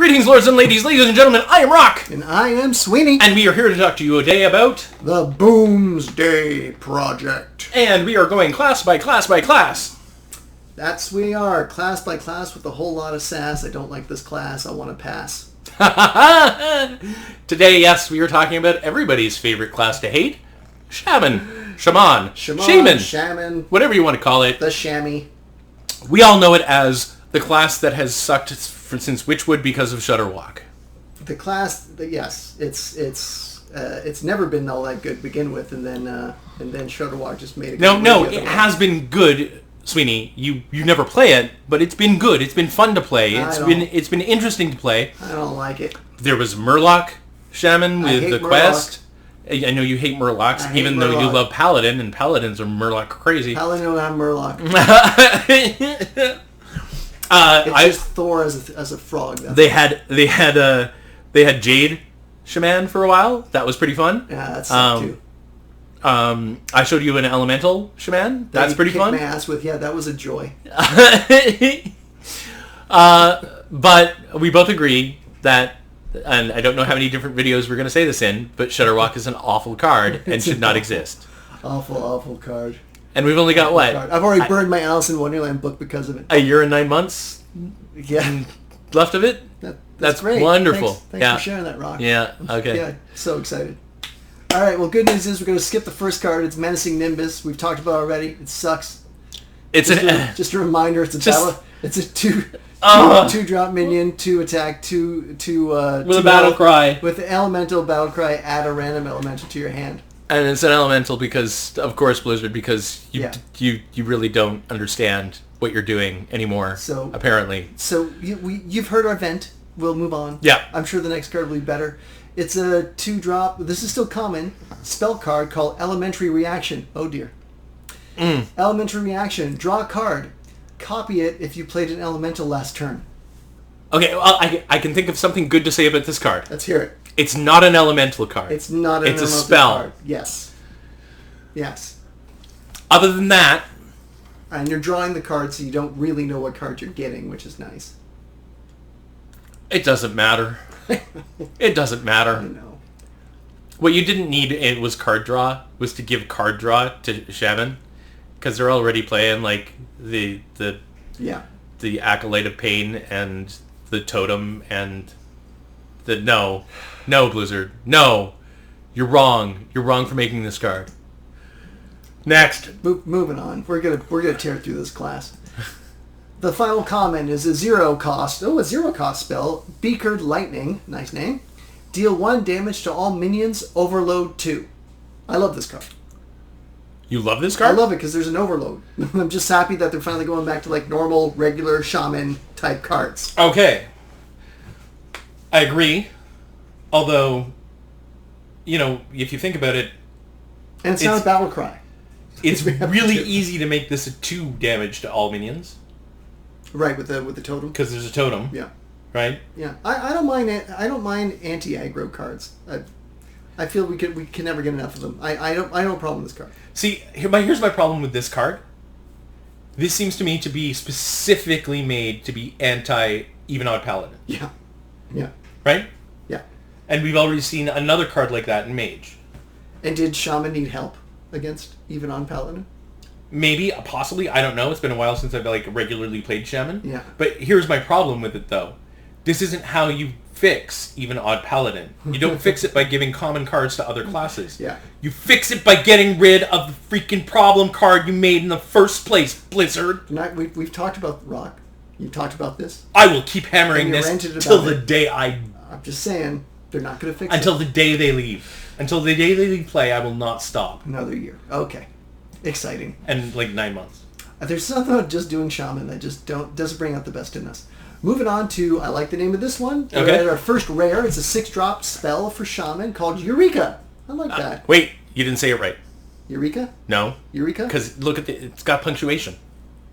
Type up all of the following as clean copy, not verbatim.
Greetings, lords and ladies and gentlemen, I am Rock! And I am Sweeny. And we are here to talk to you today about... the Boomsday Project. And we are going class by class by class. That's we are, class by class with a whole lot of sass. I don't like this class, I want to pass. Today, yes, we are talking about everybody's favorite class to hate. Shaman. Shaman. Whatever you want to call it. The Shammy. We all know it as the class that has sucked since Witchwood because of Shutterwalk. The class, yes, it's never been all that good to begin with, and then Shutterwalk just made it. No, it has been good, Sweeny. You never play it, but it's been good. It's been fun to play. It's been interesting to play. I don't like it. There was Murloc Shaman with the quest. I know you hate Murlocs, even though you love Paladin, and Paladins are Murloc crazy. Paladin, I'm Murloc. It's just Thor as a frog. They had Jade Shaman for a while. That was pretty fun. Yeah, that's too. I showed you an Elemental Shaman. That's pretty fun. My ass with that was a joy. But we both agree that, and I don't know how many different videos we're going to say this in, but Shutterwalk is an awful card and should not exist. Awful card. And we've only got what? I've already burned my Alice in Wonderland book because of it. A year and 9 months? Yeah. Left of it? That's great. Wonderful. Thanks for sharing that, Rock. Yeah, okay. Yeah, so excited. All right, well, good news is we're going to skip the first card. It's Menacing Nimbus. We've talked about it already. It sucks. Just a reminder, it's a battle. It's a two-drop minion, 2 attack, 2 with a battle cry. With the elemental battle cry, add a random elemental to your hand. And it's an elemental because, of course, Blizzard, because you really don't understand what you're doing anymore, apparently. So you've heard our vent. We'll move on. Yeah. I'm sure the next card will be better. It's a 2-drop. This is still common. Spell card called Elementary Reaction. Oh, dear. Elementary Reaction. Draw a card. Copy it if you played an elemental last turn. Okay, well, I can think of something good to say about this card. Let's hear it. It's not an elemental card. It's not an elemental It's a spell. card. Yes. Other than that... And you're drawing the card so you don't really know what card you're getting, which is nice. It doesn't matter. It doesn't matter. I know. What you didn't need was card draw, was to give card draw to Shaman. Because they're already playing like the Acolyte of Pain and the Totem and the... No, Blizzard. No. You're wrong. You're wrong for making this card. Next. Moving on. We're gonna tear through this class. The final comment is a 0 cost. Oh, a 0 cost spell. Beakered Lightning. Nice name. Deal 1 damage to all minions. Overload 2. I love this card. You love this card? I love it because there's an overload. I'm just happy that they're finally going back to like normal, regular Shaman type cards. Okay. I agree. Although, if you think about it... And it's not a battle cry. It's really easy to make this a 2 damage to all minions. Right, with the totem. Because there's a totem. Yeah. Right? Yeah. I don't mind anti-aggro cards. I feel we can never get enough of them. I don't have a problem with this card. See, here's my problem with this card. This seems to me to be specifically made to be anti-Even Odd Paladin. Yeah. Yeah. Right? Yeah. And we've already seen another card like that in Mage. And did Shaman need help against Even Odd Paladin? Maybe, possibly, I don't know. It's been a while since I've regularly played Shaman. Yeah. But here's my problem with it, though. This isn't how you fix Even Odd Paladin. You don't fix it by giving common cards to other classes. Yeah. You fix it by getting rid of the freaking problem card you made in the first place, Blizzard. We've talked about Rock. You talked about this. I will keep hammering this till the day I'm just saying, they're not going to fix it. Until the day they leave. Until the day they leave play, I will not stop. Another year. Okay. Exciting. And 9 months. There's something about just doing Shaman that just doesn't bring out the best in us. Moving on to, I like the name of this one. Okay. We're at our first rare. It's a 6-drop spell for Shaman called Eureka. I like that. Wait, you didn't say it right. Eureka? No. Eureka? Because look at it's got punctuation.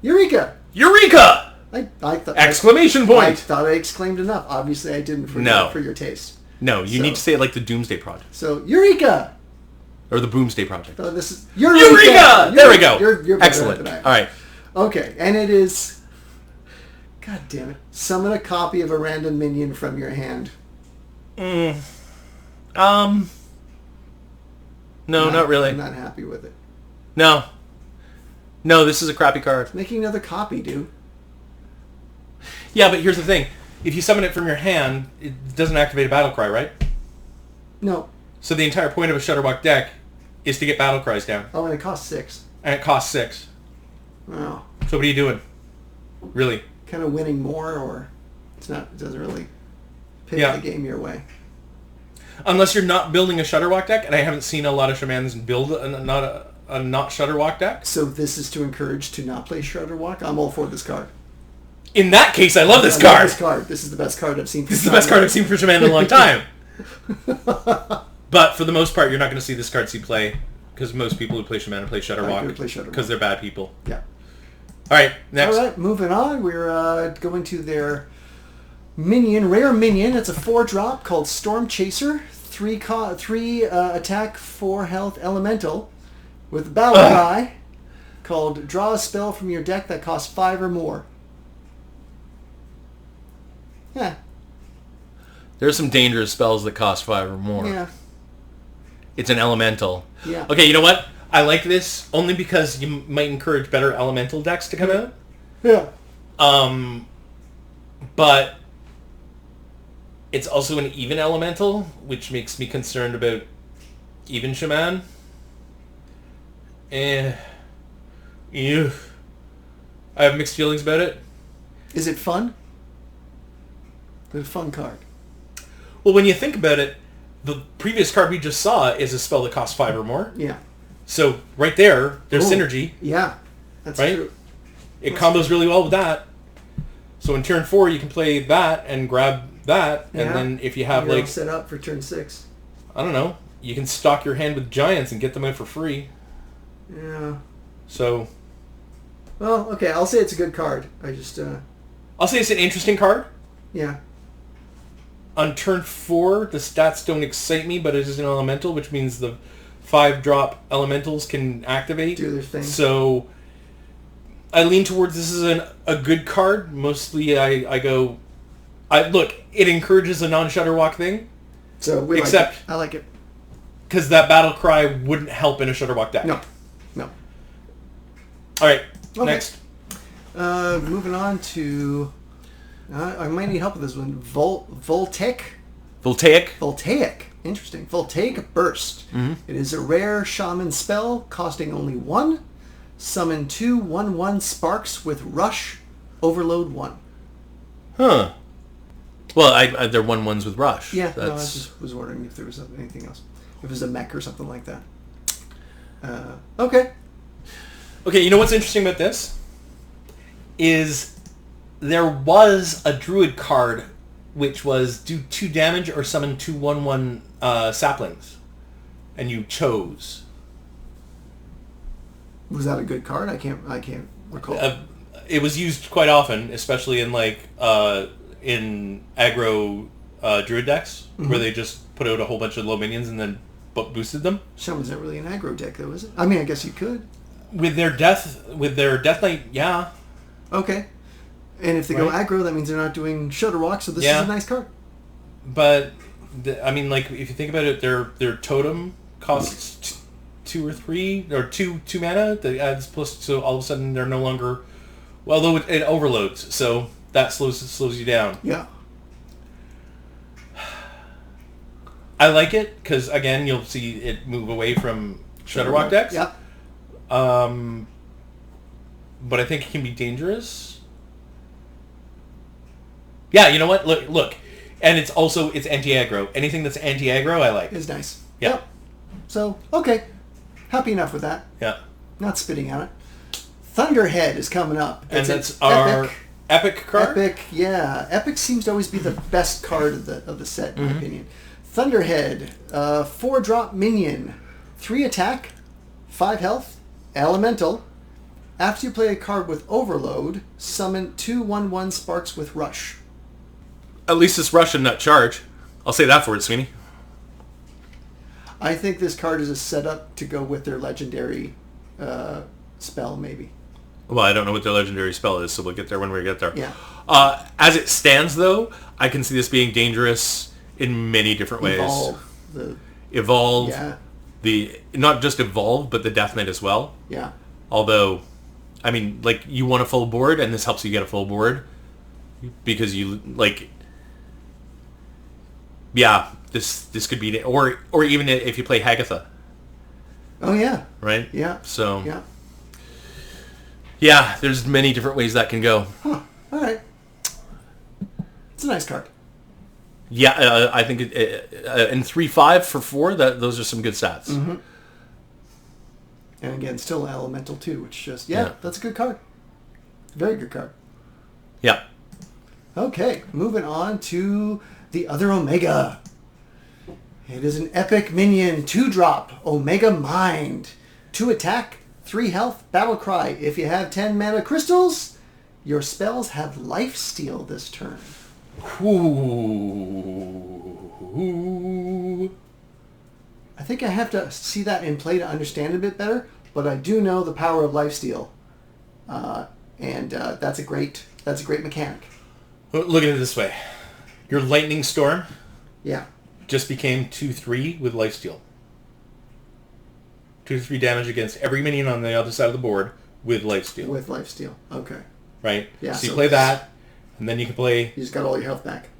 Eureka! Eureka! I thought exclamation point! I thought I exclaimed enough. Obviously, I didn't for your taste. No, you need to say it like the Doomsday Project. So, Eureka! Or the Boomsday Project. So this is Eureka! Eureka! There we go. You're excellent. All right. Okay, and it is God damn it. Summon a copy of a random minion from your hand. No, not really. I'm not happy with it. No, this is a crappy card. Making another copy, dude. Yeah, but here's the thing. If you summon it from your hand, it doesn't activate a battle cry, right? No. So the entire point of a Shutterwalk deck is to get battle cries down. Oh, and it costs 6. And it costs 6. Oh. So what are you doing? Really? Kind of winning more, or it doesn't really pivot the game your way. Unless you're not building a Shutterwalk deck, and I haven't seen a lot of Shamans build a not Shutterwalk deck. So this is to encourage to not play Shutterwalk? I'm all for this card. In that case, I love this card. This is the best card I've seen. This is the best card I've seen for Shaman in a long time. But for the most part, you're not going to see this card see play, because most people who play Shaman play Shutterwalk because they're bad people. Yeah. All right, next. All right, moving on. We're going to their rare minion. It's a 4-drop called Storm Chaser. 3 attack, 4 health elemental with a battle cry called Draw a Spell from your deck that costs 5 or more. Yeah. There's some dangerous spells that cost 5 or more. Yeah. It's an elemental. Yeah. Okay, you know what? I like this only because you might encourage better elemental decks to come out. Yeah. But it's also an even elemental, which makes me concerned about even Shaman. I have mixed feelings about it. Is it fun? It's a fun card. Well, when you think about it, the previous card we just saw is a spell that costs 5 or more. Yeah. So right there's synergy. Yeah, that's right? true. It combos really well with that. So in turn 4, you can play that and grab that, and then if you have you're all set up for turn 6. I don't know, you can stock your hand with giants and get them out for free. Yeah. So. Well, okay, I'll say it's a good card. I'll say it's an interesting card. Yeah. On turn 4, the stats don't excite me, but it is an elemental, which means the 5-drop elementals can activate. Do their thing. So I lean towards this is a good card. Mostly I look, it encourages a non-Shutterwalk thing. So I like it. Because that battle cry wouldn't help in a Shutterwalk deck. No. All right, okay. Next. Moving on to... I might need help with this one. Voltaic. Interesting. Voltaic Burst. Mm-hmm. It is a rare shaman spell costing only 1. Summon 2 1/1 sparks with Rush. Overload 1. Huh. Well, they're 1/1s with Rush. Yeah, no, I just was wondering if there was anything else. If it was a mech or something like that. Okay. Okay, you know what's interesting about this? Is there was a druid card which was do 2 damage or summon 2 1/1 saplings. And you chose. Was that a good card? I can't recall. It was used quite often, especially in in aggro druid decks, where they just put out a whole bunch of low minions and then boosted them. Shaman's not really an aggro deck, though, is it? I mean, I guess you could. With their death knight, yeah. Okay. And if they go aggro, that means they're not doing Shutterwalk, so this is a nice card. But if you think about it, their totem costs 2 or 3 or 2 mana that adds plus, so all of a sudden they're no longer. Well, though it overloads, so that slows you down. Yeah. I like it because again you'll see it move away from Shutterwalk decks. Yeah. But I think it can be dangerous. Yeah, you know what? Look, and it's anti-aggro. Anything that's anti-aggro, I like. Is nice. Yeah. Yep. So okay, happy enough with that. Yeah. Not spitting on it. Thunderhead is coming up. And that's our epic card? Epic, yeah. Epic seems to always be the best card of the set, in my opinion. Thunderhead, 4-drop minion, 3 attack, 5 health, elemental. After you play a card with Overload, summon 2 1/1 sparks with Rush. At least it's Rush and not charge. I'll say that for it, Sweeny. I think this card is a setup to go with their legendary spell, maybe. Well, I don't know what their legendary spell is, so we'll get there when we get there. Yeah. As it stands, though, I can see this being dangerous in many different ways. Evolve. Yeah. Not just evolve, but the Death Knight as well. Yeah. Although, I mean, like, you want a full board, and this helps you get a full board. Because you, like... Yeah, this could be... Or even if you play Hagatha. Oh, yeah. Right? Yeah. So... Yeah. Yeah, there's many different ways that can go. Huh. All right. It's a nice card. Yeah, I think in 3/5 for 4, those are some good stats. Mm-hmm. And again, still elemental too, which just that's a good card. Very good card. Yeah. Okay, moving on to the other Omega. It is an epic minion, 2-drop, Omega Mind. 2 attack, 3 health, battle cry. If you have 10 mana crystals, your spells have lifesteal this turn. Ooh. I think I have to see that in play to understand it a bit better, but I do know the power of lifesteal, and that's a great mechanic. Look at it this way: your Lightning Storm, just became 2/3 with lifesteal. 2-3 damage against every minion on the other side of the board with lifesteal. With lifesteal, okay. Right. Yeah. So you play that, and then you can play. You just got all your health back.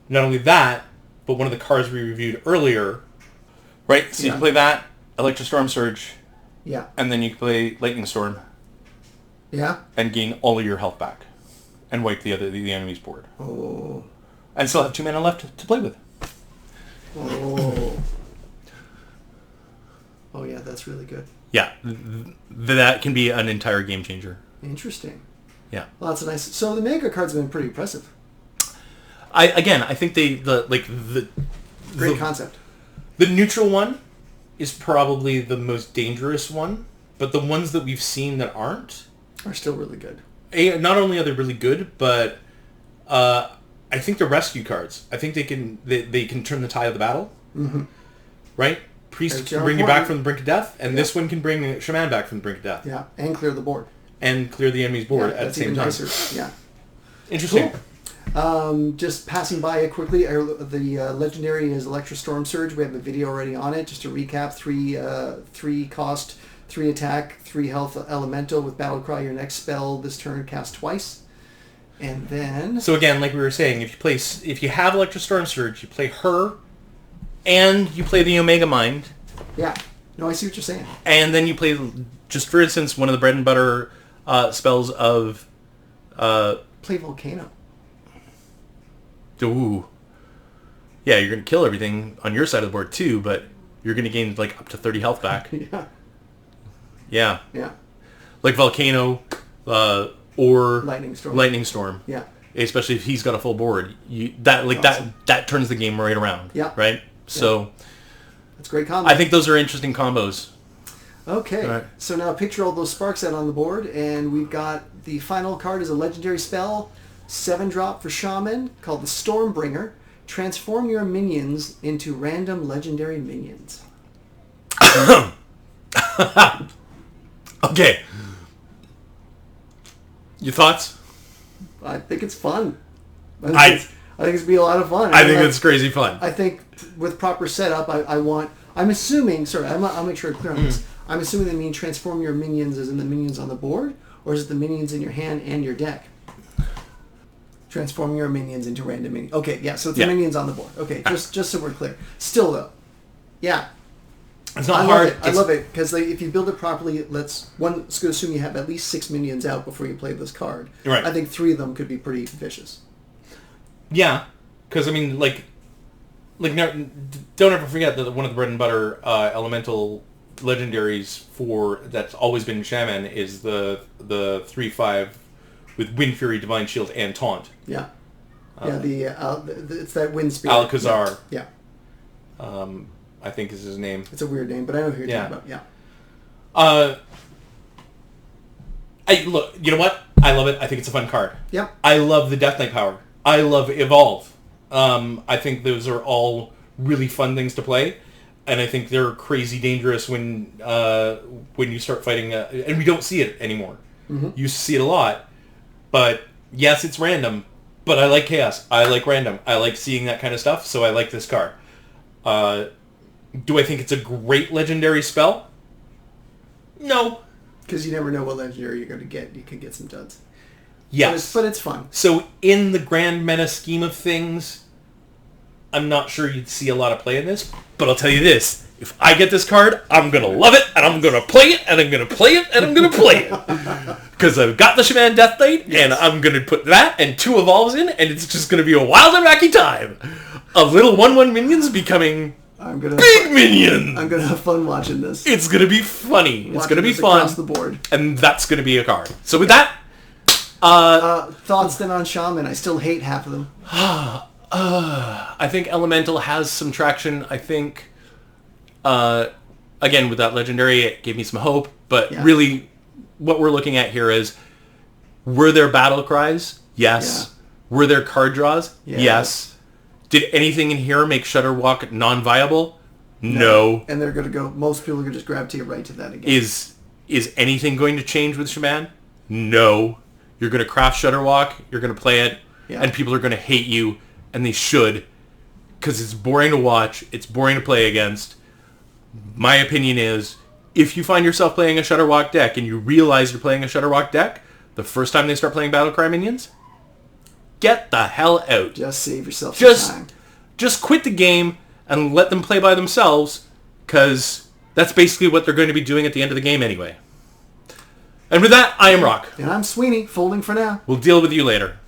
Not only that, but one of the cards we reviewed earlier. Right. So you can play that Electrostorm Surge. Yeah. And then you can play Lightning Storm. Yeah. And gain all of your health back, and wipe the enemy's board. Oh. And still have 2 mana left to play with. Oh. Oh yeah, that's really good. Yeah, that can be an entire game changer. Interesting. Yeah. Well, that's a nice. So the Mega cards have been pretty impressive. I think Great concept. The neutral one is probably the most dangerous one, but the ones that we've seen that aren't are still really good. Not only are they really good, but I think the rescue cards. I think they can turn the tide of the battle. Mm-hmm. Right. Priest can bring you back from the brink of death, and this one can bring Shaman back from the brink of death. Yeah, and clear the board. And clear the enemy's board at the same time. Nicer. Yeah. Interesting. Cool. Just passing by it quickly, the legendary is Electrostorm Surge. We have a video already on it. Just to recap, 3 cost, 3 attack, 3 health elemental with Battle Cry. Your next spell this turn cast twice. And then... So again, like we were saying, if you have Electrostorm Surge, you play her, and you play the Omega Mind. Yeah. No, I see what you're saying. And then you play, just for instance, one of the bread and butter spells of... play Volcano. Ooh. Yeah, you're going to kill everything on your side of the board too, but you're going to gain like up to 30 health back. Yeah. Yeah. Yeah. Like Volcano or Lightning Storm. Yeah. Especially if he's got a full board. That turns the game right around. Yeah. Right? So that's great combo. I think those are interesting combos. Okay. Right. So now picture all those sparks out on the board, and we've got the final card is a legendary spell, 7-drop for Shaman, called the Stormbringer. Transform your minions into random legendary minions. Okay. Your thoughts? I think it's fun. I think it's going to be a lot of fun. I think it's crazy fun. I think with proper setup, I'm assuming, sorry, I'll make sure I'm clear on this. I'm assuming they mean transform your minions as in the minions on the board, or is it the minions in your hand and your deck? Transform your minions into random minions. Okay, yeah, so it's the minions on the board. Okay, just so we're clear. Still, though, yeah. It's not hard. I love it, because if you build it properly, it's going to assume you have at least 6 minions out before you play this card. Right. I think 3 of them could be pretty vicious. Yeah, because, I mean, don't ever forget that one of the bread and butter elemental legendaries that's always been Shaman is the 3/5 with Wind Fury, Divine Shield, and Taunt. Yeah. It's that Wind Spirit. Alcazar. Yeah. I think is his name. It's a weird name, but I know who you're talking about. Yeah. You know what? I love it. I think it's a fun card. Yeah. I love the Death Knight power. I love Evolve. I think those are all really fun things to play, and I think they're crazy dangerous when you start fighting, and we don't see it anymore. You used to see it a lot. But yes, it's random. But I like chaos. I like random. I like seeing that kind of stuff. So I like this card. Do I think it's a great legendary spell? No. Because you never know what legendary you're going to get. You could get some duds. Yes. But it's fun. So in the grand meta scheme of things, I'm not sure you'd see a lot of play in this. But I'll tell you this. If I get this card, I'm going to love it, and I'm going to play it, and I'm going to play it, and I'm going to play it. Because I've got the Shaman Death Knight, and I'm going to put that and 2 evolves in, and it's just going to be a wild and wacky time of little 1/1 minions becoming big minions. I'm going to have fun watching this. It's going to be funny. It's going to be fun. Across the board. And that's going to be a card. So with that... thoughts then on Shaman? I still hate half of them. I think Elemental has some traction. I think... again, with that legendary, it gave me some hope. But really, what we're looking at here is, were there battle cries? Yes. Yeah. Were there card draws? Yes. Did anything in here make Shudderwalk non-viable? No. And they're going to go, most people are going to just gravitate right to that again. Is anything going to change with Shaman? No. You're going to craft Shudderwalk, you're going to play it, and people are going to hate you, and they should, because it's boring to watch, it's boring to play against. My opinion is, if you find yourself playing a Shudderwalk deck and you realize you're playing a Shudderwalk deck, the first time they start playing Battlecry minions, get the hell out. Just save yourself some time. Just quit the game and let them play by themselves, because that's basically what they're going to be doing at the end of the game anyway. And with that, I am Rock. And I'm Sweeny, folding for now. We'll deal with you later.